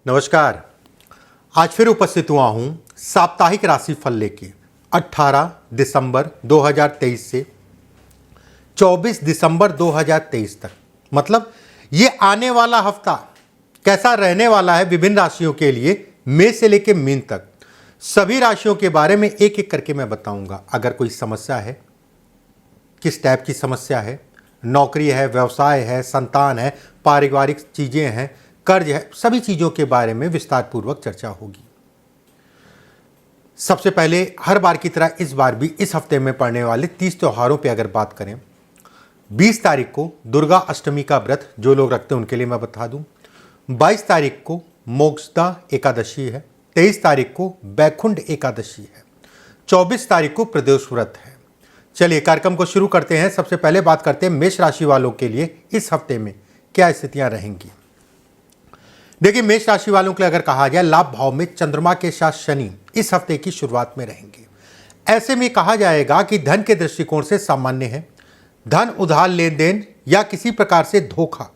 नमस्कार। आज फिर उपस्थित हुआ हूं साप्ताहिक राशिफल लेके 18 दिसंबर 2023 से 24 दिसंबर 2023 तक। मतलब ये आने वाला हफ्ता कैसा रहने वाला है विभिन्न राशियों के लिए, मेष से लेके मीन तक सभी राशियों के बारे में एक एक करके मैं बताऊंगा। अगर कोई समस्या है, किस टाइप की समस्या है, नौकरी है, व्यवसाय है, संतान है, पारिवारिक चीजें हैं, कर्ज है, सभी चीजों के बारे में विस्तार पूर्वक चर्चा होगी। सबसे पहले हर बार की तरह इस बार भी इस हफ्ते में पड़ने वाले 30 त्योहारों पे अगर बात करें, 20 तारीख को दुर्गा अष्टमी का व्रत जो लोग रखते हैं उनके लिए मैं बता दूं। 22 तारीख को मोक्षदा एकादशी है। 23 तारीख को बैकुंठ एकादशी है। 24 तारीख को प्रदोष व्रत है। चलिए कार्यक्रम को शुरू करते हैं। सबसे पहले बात करते हैं मेष राशि वालों के लिए इस हफ्ते में क्या स्थितियां रहेंगी। देखिए, मेष राशि वालों के लिए अगर कहा जाए, लाभ भाव में चंद्रमा के साथ शनि इस हफ्ते की शुरुआत में रहेंगे। ऐसे में कहा जाएगा कि धन के दृष्टिकोण से सामान्य है। धन उधार लेन देन या किसी प्रकार से धोखा,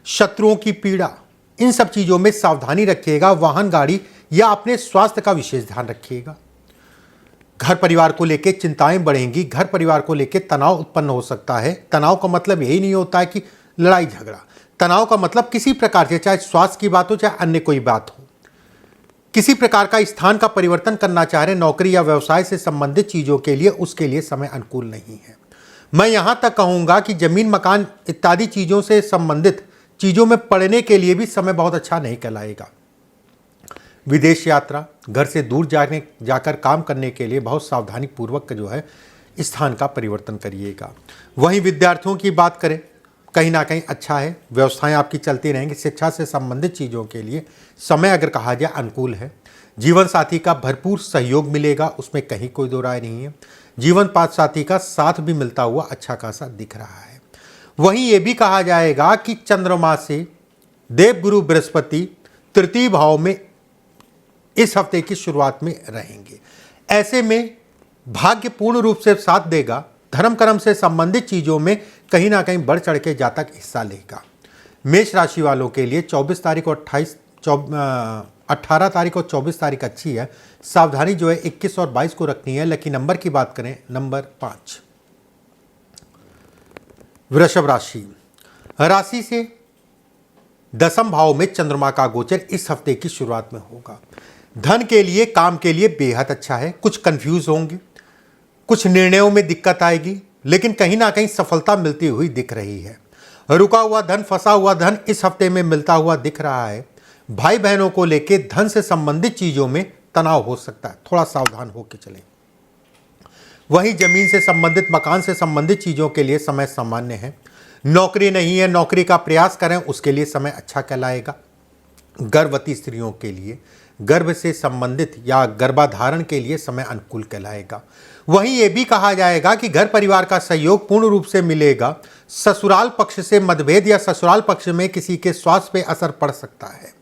शत्रुओं की पीड़ा, इन सब चीजों में सावधानी रखिएगा। वाहन, गाड़ी या अपने स्वास्थ्य का विशेष ध्यान रखिएगा। घर परिवार को लेकर चिंताएं बढ़ेंगी। घर परिवार को लेकर तनाव उत्पन्न हो सकता है। तनाव का मतलब यही नहीं होता है कि लड़ाई झगड़ा। तनाव का मतलब किसी प्रकार से, चाहे स्वास्थ्य की बात हो चाहे अन्य कोई बात हो, किसी प्रकार का स्थान का परिवर्तन करना चाह रहे, नौकरी या व्यवसाय से संबंधित चीजों के लिए, उसके लिए समय अनुकूल नहीं है। मैं यहां तक कहूंगा कि जमीन, मकान इत्यादि चीजों से संबंधित चीजों में पड़ने के लिए भी समय बहुत अच्छा नहीं कहलाएगा। विदेश यात्रा, घर से दूर जाकर काम करने के लिए बहुत सावधानी पूर्वक जो है स्थान का परिवर्तन करिएगा। वहीं विद्यार्थियों की बात करें, कहीं ना कहीं अच्छा है। व्यवस्थाएं आपकी चलती रहेंगी। शिक्षा से संबंधित चीज़ों के लिए समय अगर कहा जाए अनुकूल है। जीवन साथी का भरपूर सहयोग मिलेगा, उसमें कहीं कोई दो राय नहीं है। जीवन साथी का साथ भी मिलता हुआ अच्छा खासा दिख रहा है। वहीं ये भी कहा जाएगा कि चंद्रमा से देवगुरु बृहस्पति तृतीय भाव में इस हफ्ते की शुरुआत में रहेंगे। ऐसे में भाग्य पूर्ण रूप से साथ देगा। धर्म कर्म से संबंधित चीजों में कहीं ना कहीं बढ़ चढ़ के जातक हिस्सा लेगा। मेष राशि वालों के लिए 24 तारीख और 18 तारीख और 24 तारीख अच्छी है। सावधानी जो है 21 और 22 को रखनी है। लकी नंबर की बात करें, नंबर 5। वृषभ राशि से दसम भाव में चंद्रमा का गोचर इस हफ्ते की शुरुआत में होगा। धन के लिए, काम के लिए बेहद अच्छा है। कुछ कंफ्यूज होंगे, कुछ निर्णयों में दिक्कत आएगी, लेकिन कहीं ना कहीं सफलता मिलती हुई दिख रही है। रुका हुआ धन, फंसा हुआ धन इस हफ्ते में मिलता हुआ दिख रहा है। भाई बहनों को लेकर धन से संबंधित चीजों में तनाव हो सकता है, थोड़ा सावधान होकर चलें। वहीं जमीन से संबंधित, मकान से संबंधित चीजों के लिए समय सामान्य है। नौकरी नहीं है, नौकरी का प्रयास करें, उसके लिए समय अच्छा कहलाएगा। गर्भवती स्त्रियों के लिए गर्भ से संबंधित या गर्भाधारण के लिए समय अनुकूल कहलाएगा। वहीं यह भी कहा जाएगा कि घर परिवार का सहयोग पूर्ण रूप से मिलेगा। ससुराल पक्ष से मतभेद या ससुराल पक्ष में किसी के स्वास्थ्य पे असर पड़ सकता है।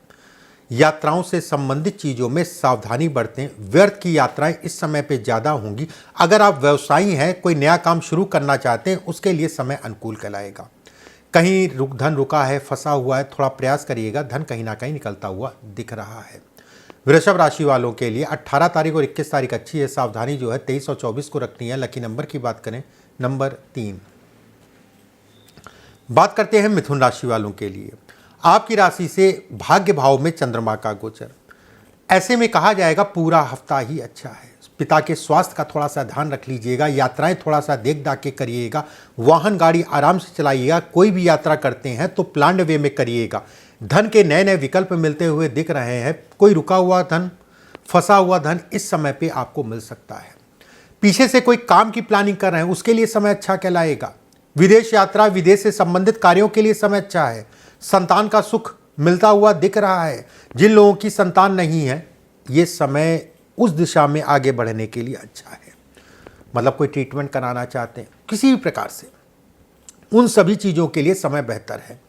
यात्राओं से संबंधित चीजों में सावधानी बरतें। व्यर्थ की यात्राएं इस समय पे ज्यादा होंगी। अगर आप व्यवसायी हैं, कोई नया काम शुरू करना चाहते हैं, उसके लिए समय अनुकूल कहलाएगा। कहीं धन रुका है, फंसा हुआ है, थोड़ा प्रयास करिएगा। धन कहीं ना कहीं निकलता हुआ दिख रहा है। वृषभ राशि वालों के लिए 18 तारीख और 21 तारीख अच्छी है। सावधानी जो है 23 और 24 को रखनी है। लकी नंबर की बात करें, नंबर 3। बात करते हैं मिथुन राशि वालों के लिए। आपकी राशि से भाग्य भाव में चंद्रमा का गोचर। ऐसे में कहा जाएगा पूरा हफ्ता ही अच्छा है। पिता के स्वास्थ्य का थोड़ा सा ध्यान रख लीजिएगा। यात्राएं थोड़ा सा देख दाख के करिएगा। वाहन गाड़ी आराम से चलाइएगा। कोई भी यात्रा करते हैं तो प्लान्ड वे में करिएगा। धन के नए नए विकल्प मिलते हुए दिख रहे हैं। कोई रुका हुआ धन, फंसा हुआ धन इस समय पे आपको मिल सकता है। पीछे से कोई काम की प्लानिंग कर रहे हैं, उसके लिए समय अच्छा कहलाएगा। विदेश यात्रा, विदेश से संबंधित कार्यों के लिए समय अच्छा है। संतान का सुख मिलता हुआ दिख रहा है। जिन लोगों की संतान नहीं है, ये समय उस दिशा में आगे बढ़ने के लिए अच्छा है। मतलब कोई ट्रीटमेंट कराना चाहते हैं किसी भी प्रकार से, उन सभी चीज़ों के लिए समय बेहतर है।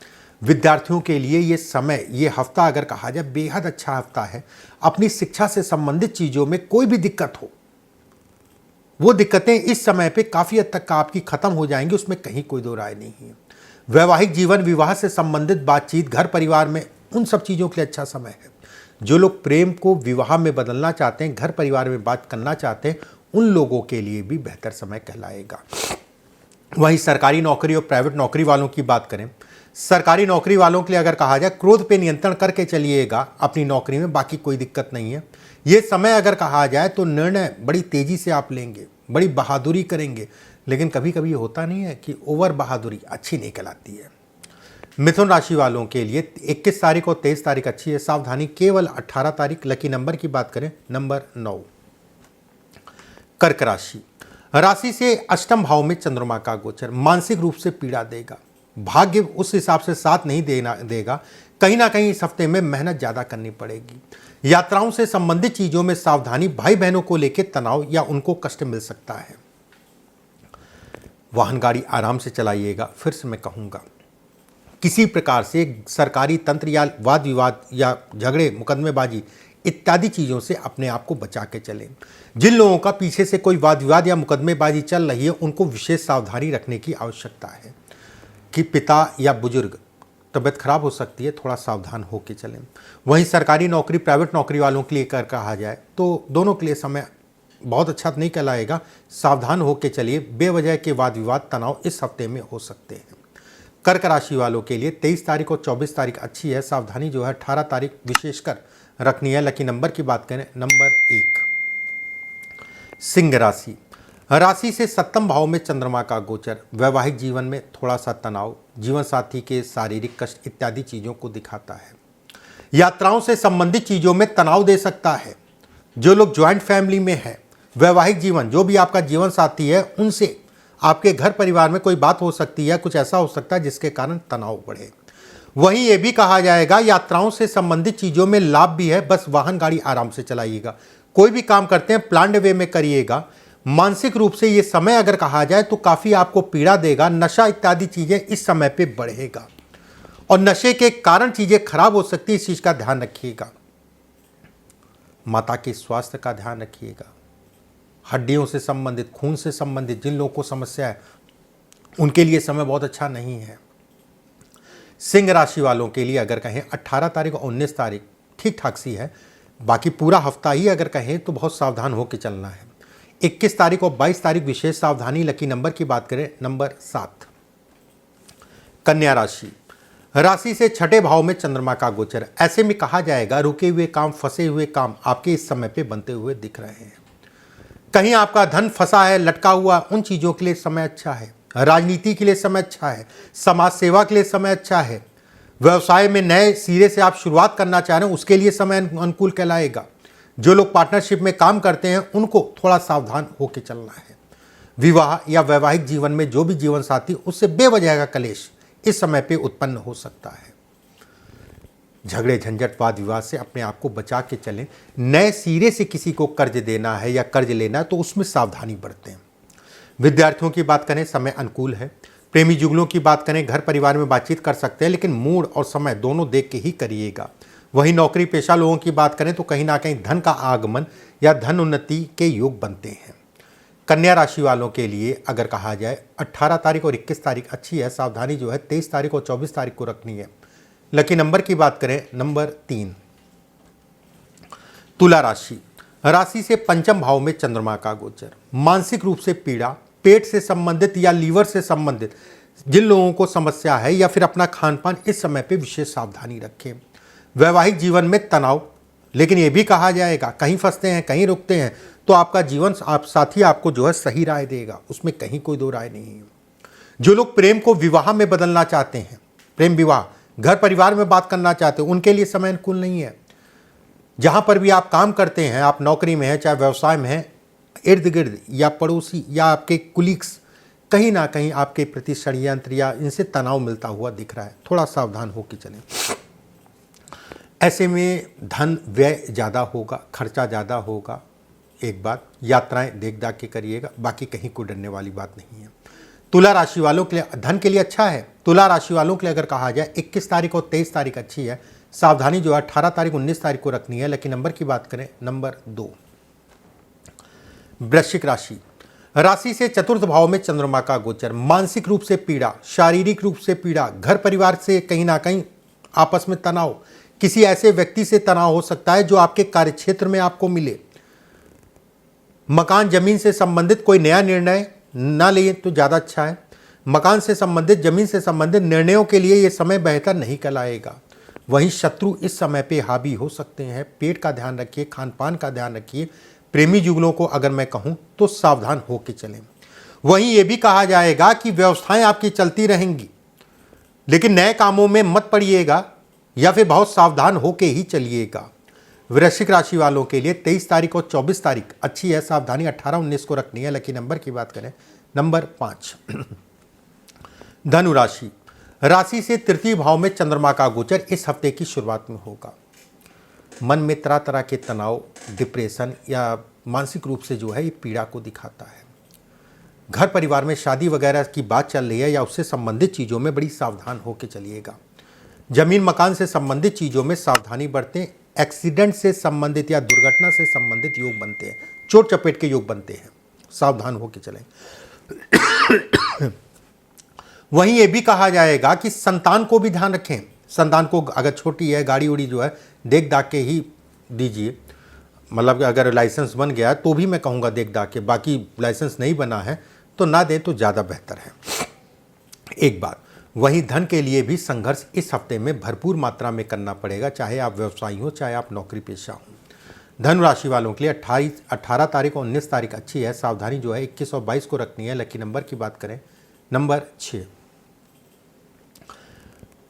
विद्यार्थियों के लिए ये समय, ये हफ्ता अगर कहा जाए बेहद अच्छा हफ्ता है। अपनी शिक्षा से संबंधित चीज़ों में कोई भी दिक्कत हो, वो दिक्कतें इस समय पे काफ़ी हद तक आपकी खत्म हो जाएंगी, उसमें कहीं कोई दो राय नहीं है। वैवाहिक जीवन, विवाह से संबंधित बातचीत, घर परिवार में, उन सब चीज़ों के लिए अच्छा समय है। जो लोग प्रेम को विवाह में बदलना चाहते हैं, घर परिवार में बात करना चाहते हैं, उन लोगों के लिए भी बेहतर समय कहलाएगा। वहीं सरकारी नौकरी और प्राइवेट नौकरी वालों की बात करें, सरकारी नौकरी वालों के लिए अगर कहा जाए, क्रोध पे नियंत्रण करके चलिएगा अपनी नौकरी में, बाकी कोई दिक्कत नहीं है। ये समय अगर कहा जाए तो निर्णय बड़ी तेजी से आप लेंगे, बड़ी बहादुरी करेंगे, लेकिन कभी कभी होता नहीं है कि ओवर बहादुरी अच्छी नहीं कहलाती है। मिथुन राशि वालों के लिए 21 तारीख और 23 तारीख अच्छी है, सावधानी केवल 18 तारीख। लकी नंबर की बात करें, नंबर 9। कर्क राशि, राशि से अष्टम भाव में चंद्रमा का गोचर मानसिक रूप से पीड़ा देगा, भाग्य उस हिसाब से साथ नहीं देगा। कहीं ना कहीं इस हफ्ते में मेहनत ज़्यादा करनी पड़ेगी। यात्राओं से संबंधित चीज़ों में सावधानी, भाई बहनों को लेकर तनाव या उनको कष्ट मिल सकता है। वाहन गाड़ी आराम से चलाइएगा। फिर से मैं कहूँगा, किसी प्रकार से सरकारी तंत्र या वाद विवाद या झगड़े, मुकदमेबाजी इत्यादि चीज़ों से अपने आप को बचा के चलें। जिन लोगों का पीछे से कोई वाद विवाद या मुकदमेबाजी चल रही है, उनको विशेष सावधानी रखने की आवश्यकता है कि पिता या बुजुर्ग तबीयत खराब हो सकती है, थोड़ा सावधान होकर चलें। वहीं सरकारी नौकरी, प्राइवेट नौकरी वालों के लिए कहा जाए तो दोनों के लिए समय बहुत अच्छा नहीं कहलाएगा। सावधान होकर चलिए, बेवजह के वाद विवाद, तनाव इस हफ्ते में हो सकते हैं। कर्क राशि वालों के लिए 23 तारीख और 24 तारीख अच्छी है, सावधानी जो है 18 तारीख विशेषकर रखनी है। लकी नंबर की बात करें, नंबर 1। सिंह राशि, राशि से सप्तम भाव में चंद्रमा का गोचर वैवाहिक जीवन में थोड़ा सा तनाव, जीवन साथी के शारीरिक कष्ट इत्यादि चीज़ों को दिखाता है। यात्राओं से संबंधित चीज़ों में तनाव दे सकता है। जो लोग ज्वाइंट फैमिली में है, वैवाहिक जीवन, जो भी आपका जीवन साथी है, उनसे आपके घर परिवार में कोई बात हो सकती है, कुछ ऐसा हो सकता है जिसके कारण तनाव बढ़े। वहीं ये भी कहा जाएगा, यात्राओं से संबंधित चीज़ों में लाभ भी है, बस वाहन गाड़ी आराम से चलाइएगा। कोई भी काम करते हैं प्लान्ड वे में करिएगा। मानसिक रूप से ये समय अगर कहा जाए तो काफ़ी आपको पीड़ा देगा। नशा इत्यादि चीज़ें इस समय पे बढ़ेगा और नशे के कारण चीज़ें खराब हो सकती है, इस चीज़ का ध्यान रखिएगा। माता के स्वास्थ्य का ध्यान रखिएगा। हड्डियों से संबंधित, खून से संबंधित जिन लोगों को समस्या है, उनके लिए समय बहुत अच्छा नहीं है। सिंह राशि वालों के लिए अगर कहें 18 तारीख और 19 तारीख ठीक ठाक सी है, बाकी पूरा हफ्ता ही अगर कहें तो बहुत सावधान होकर चलना है। 21 तारीख और 22 तारीख विशेष सावधानी। लकी नंबर की बात करें, नंबर 7। कन्या राशि, राशि से छठे भाव में चंद्रमा का गोचर, ऐसे में कहा जाएगा रुके हुए काम, फंसे हुए काम आपके इस समय पे बनते हुए दिख रहे हैं। कहीं आपका धन फंसा है, लटका हुआ, उन चीज़ों के लिए समय अच्छा है। राजनीति के लिए समय अच्छा है। समाज सेवा के लिए समय अच्छा है। व्यवसाय में नए सिरे से आप शुरुआत करना चाह रहे हैं, उसके लिए समय अनुकूल कहलाएगा। जो लोग पार्टनरशिप में काम करते हैं, उनको थोड़ा सावधान होकर चलना है। विवाह या वैवाहिक जीवन में जो भी जीवन साथी, उससे बेवजह का कलेश इस समय पे उत्पन्न हो सकता है। झगड़े, झंझट, वाद विवाद से अपने आप को बचा के चलें। नए सिरे से किसी को कर्ज देना है या कर्ज लेना है तो उसमें सावधानी बरतें। विद्यार्थियों की बात करें, समय अनुकूल है। प्रेमी जुगलों की बात करें, घर परिवार में बातचीत कर सकते हैं, लेकिन मूड और समय दोनों देख के ही करिएगा। वहीं नौकरी पेशा लोगों की बात करें तो कहीं ना कहीं धन का आगमन या धन उन्नति के योग बनते हैं। कन्या राशि वालों के लिए अगर कहा जाए 18 तारीख और 21 तारीख अच्छी है, सावधानी जो है 23 तारीख और 24 तारीख को रखनी है। लकी नंबर की बात करें, नंबर 3। तुला राशि, राशि से पंचम भाव में चंद्रमा का गोचर, मानसिक रूप से पीड़ा, पेट से संबंधित या लीवर से संबंधित जिन लोगों को समस्या है, या फिर अपना खान पान, इस समय पे विशेष सावधानी रखें। वैवाहिक जीवन में तनाव, लेकिन ये भी कहा जाएगा कहीं फंसते हैं, कहीं रुकते हैं तो आपका जीवन साथी आपको जो है सही राय देगा, उसमें कहीं कोई दो राय नहीं है। जो लोग प्रेम को विवाह में बदलना चाहते हैं, प्रेम विवाह, घर परिवार में बात करना चाहते हैं, उनके लिए समय अनुकूल नहीं है। जहां पर भी आप काम करते हैं, आप नौकरी में हैं, चाहे व्यवसाय में हैं, इर्द गिर्द या पड़ोसी या आपके कुलीग्स कहीं ना कहीं आपके प्रति षड्यंत्र या इनसे तनाव मिलता हुआ दिख रहा है। थोड़ा सावधान होकर चलें। ऐसे में धन व्यय ज़्यादा होगा, खर्चा ज़्यादा होगा। एक बात, यात्राएं देख दाख के करिएगा, बाकी कहीं कोई डरने वाली बात नहीं है। तुला राशि वालों के लिए धन के लिए अच्छा है। तुला राशि वालों के लिए अगर कहा जाए 21 तारीख और 23 तारीख अच्छी है, सावधानी जो है 18 तारीख 19 तारीख को रखनी है। लेकिन नंबर की बात करें, नंबर 2। वृश्चिक राशि, राशि से चतुर्थ भाव में चंद्रमा का गोचर, मानसिक रूप से पीड़ा, शारीरिक रूप से पीड़ा, घर परिवार से कहीं ना कहीं आपस में तनाव, किसी ऐसे व्यक्ति से तनाव हो सकता है जो आपके कार्यक्षेत्र में आपको मिले। मकान जमीन से संबंधित कोई नया निर्णय ना लें तो ज़्यादा अच्छा है। मकान से संबंधित, जमीन से संबंधित निर्णयों के लिए ये समय बेहतर नहीं कहलाएगा। वहीं शत्रु इस समय पे हावी हो सकते हैं। पेट का ध्यान रखिए, खान पान का ध्यान रखिए। प्रेमी युगलों को अगर मैं कहूँ तो सावधान होकर चलें। वहीं ये भी कहा जाएगा कि व्यवस्थाएं आपकी चलती रहेंगी, लेकिन नए कामों में मत पड़िएगा या फिर बहुत सावधान होके ही चलिएगा। वृश्चिक राशि वालों के लिए 23 तारीख और 24 तारीख अच्छी है, सावधानी 18-19 को रखनी है। लकी नंबर की बात करें, नंबर 5। धनु राशि, राशि से तृतीय भाव में चंद्रमा का गोचर इस हफ्ते की शुरुआत में होगा। मन में तरह तरह के तनाव, डिप्रेशन या मानसिक रूप से जो है ये पीड़ा को दिखाता है। घर परिवार में शादी वगैरह की बात चल रही है या उससे संबंधित चीज़ों में बड़ी सावधान होकर चलिएगा। जमीन मकान से संबंधित चीज़ों में सावधानी बरतें। एक्सीडेंट से संबंधित या दुर्घटना से संबंधित योग बनते हैं, चोट चपेट के योग बनते हैं, सावधान होकर चलें। वहीं ये भी कहा जाएगा कि संतान को भी ध्यान रखें। संतान को अगर छोटी है, गाड़ी उड़ी जो है देख दाख के ही दीजिए। मतलब अगर लाइसेंस बन गया तो भी मैं कहूँगा देख दाख के, बाकी लाइसेंस नहीं बना है तो ना दें तो ज़्यादा बेहतर है। एक बात, वहीं धन के लिए भी संघर्ष इस हफ्ते में भरपूर मात्रा में करना पड़ेगा, चाहे आप व्यवसायी हो चाहे आप नौकरी पेशा हो। धनु राशि वालों के लिए 18 तारीख और 19 तारीख अच्छी है, सावधानी जो है 21 और 22 को रखनी है। लकी नंबर की बात करें, नंबर 6।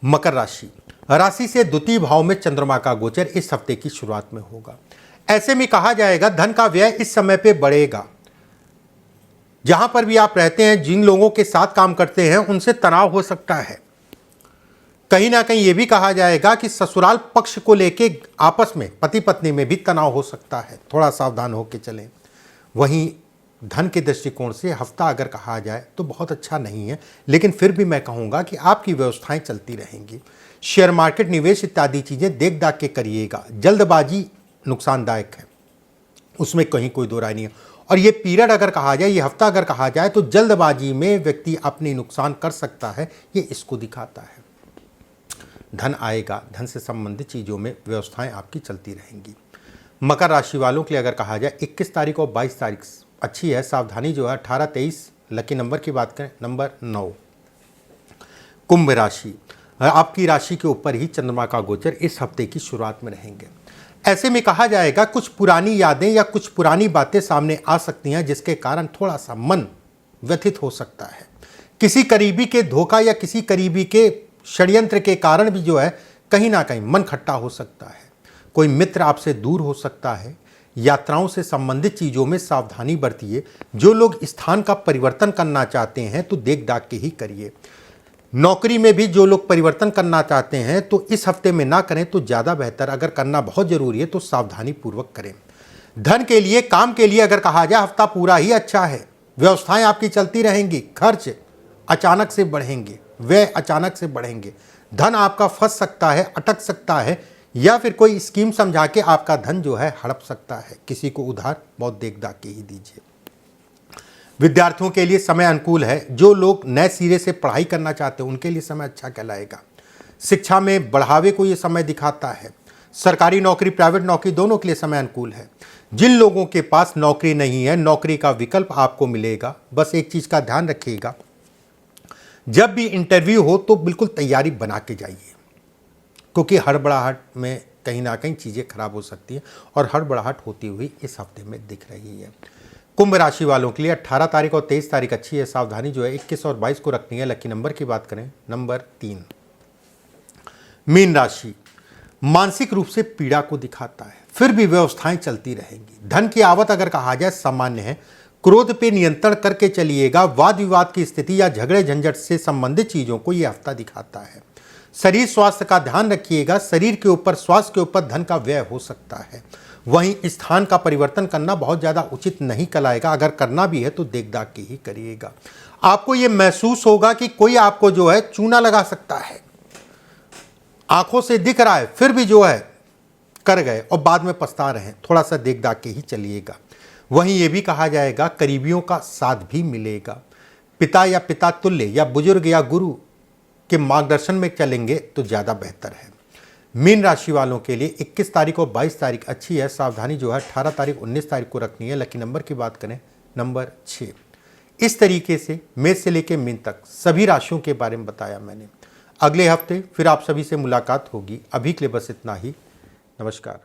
मकर राशि, राशि से द्वितीय भाव में चंद्रमा का गोचर इस हफ्ते की शुरुआत में होगा। ऐसे में कहा जाएगा धन का व्यय इस समय पे बढ़ेगा। जहां पर भी आप रहते हैं, जिन लोगों के साथ काम करते हैं, उनसे तनाव हो सकता है। कहीं ना कहीं यह भी कहा जाएगा कि ससुराल पक्ष को लेके आपस में पति पत्नी में भी तनाव हो सकता है, थोड़ा सावधान होकर चलें। वहीं धन के दृष्टिकोण से हफ्ता अगर कहा जाए तो बहुत अच्छा नहीं है, लेकिन फिर भी मैं कहूँगा कि आपकी व्यवस्थाएं चलती रहेंगी। शेयर मार्केट, निवेश इत्यादि चीज़ें देख दाख के करिएगा। जल्दबाजी नुकसानदायक है, उसमें कहीं कोई दो राय नहीं है। और ये पीरियड अगर कहा जाए, ये हफ्ता अगर कहा जाए तो जल्दबाजी में व्यक्ति अपने नुकसान कर सकता है, ये इसको दिखाता है। धन आएगा, धन से संबंधित चीज़ों में व्यवस्थाएं आपकी चलती रहेंगी। मकर राशि वालों के लिए अगर कहा जाए 21 तारीख और 22 तारीख अच्छी है, सावधानी जो है 18-23। लकी नंबर की बात करें, नंबर 9। कुंभ राशि, आपकी राशि के ऊपर ही चंद्रमा का गोचर इस हफ्ते की शुरुआत में रहेंगे। ऐसे में कहा जाएगा कुछ पुरानी यादें या कुछ पुरानी बातें सामने आ सकती हैं, जिसके कारण थोड़ा सा मन व्यथित हो सकता है। किसी करीबी के धोखा या किसी करीबी के षड्यंत्र के कारण भी जो है कहीं ना कहीं मन खट्टा हो सकता है। कोई मित्र आपसे दूर हो सकता है। यात्राओं से संबंधित चीज़ों में सावधानी बरतिए। जो लोग स्थान का परिवर्तन करना चाहते हैं तो देख दाख के ही करिए। नौकरी में भी जो लोग परिवर्तन करना चाहते हैं तो इस हफ्ते में ना करें तो ज़्यादा बेहतर। अगर करना बहुत ज़रूरी है तो सावधानी पूर्वक करें। धन के लिए, काम के लिए अगर कहा जाए हफ्ता पूरा ही अच्छा है। व्यवस्थाएं आपकी चलती रहेंगी। खर्च अचानक से बढ़ेंगे, व्यय अचानक से बढ़ेंगे। धन आपका फंस सकता है, अटक सकता है, या फिर कोई स्कीम समझा के आपका धन जो है हड़प सकता है। किसी को उधार बहुत देख दाख के ही दीजिए। विद्यार्थियों के लिए समय अनुकूल है। जो लोग नए सिरे से पढ़ाई करना चाहते हैं उनके लिए समय अच्छा कहलाएगा। शिक्षा में बढ़ावे को ये समय दिखाता है। सरकारी नौकरी, प्राइवेट नौकरी, दोनों के लिए समय अनुकूल है। जिन लोगों के पास नौकरी नहीं है, नौकरी का विकल्प आपको मिलेगा। बस एक चीज़ का ध्यान रखिएगा, जब भी इंटरव्यू हो तो बिल्कुल तैयारी बना के जाइए, क्योंकि हड़बड़ाहट में कहीं ना कहीं चीज़ें खराब हो सकती हैं और हड़बड़ाहट होती हुई इस हफ्ते में दिख रही है। कुंभ राशि वालों के लिए 18 तारीख और 23 तारीख अच्छी है। सावधानी जो है 21 और 22 को रखनी है। लकी नंबर की बात करें, नंबर 3। मीन राशि, मानसिक रूप से पीड़ा को दिखाता है, फिर भी व्यवस्थाएं चलती रहेंगी। धन की आवक अगर कहा जाए सामान्य है। क्रोध पे नियंत्रण करके चलिएगा। वाद विवाद की स्थिति या झगड़े झंझट से संबंधित चीज़ों को यह हफ्ता दिखाता है। शरीर स्वास्थ्य का ध्यान रखिएगा। शरीर के ऊपर, स्वास्थ्य के ऊपर धन का व्यय हो सकता है। वहीं स्थान का परिवर्तन करना बहुत ज़्यादा उचित नहीं कहलाएगा। अगर करना भी है तो देख दाख के ही करिएगा। आपको ये महसूस होगा कि कोई आपको जो है चूना लगा सकता है। आंखों से दिख रहा है फिर भी जो है कर गए और बाद में पछता रहे हैं। थोड़ा सा देख दाख के ही चलिएगा। वहीं ये भी कहा जाएगा करीबियों का साथ भी मिलेगा। पिता या पिता तुल्य या बुजुर्ग या गुरु के मार्गदर्शन में चलेंगे तो ज़्यादा बेहतर है। मीन राशि वालों के लिए 21 तारीख और 22 तारीख अच्छी है, सावधानी जो है 18 तारीख 19 तारीख को रखनी है। लकी नंबर की बात करें नंबर 6। इस तरीके से मेष से लेकर मीन तक सभी राशियों के बारे में बताया मैंने। अगले हफ्ते फिर आप सभी से मुलाकात होगी। अभी के लिए बस इतना ही। नमस्कार।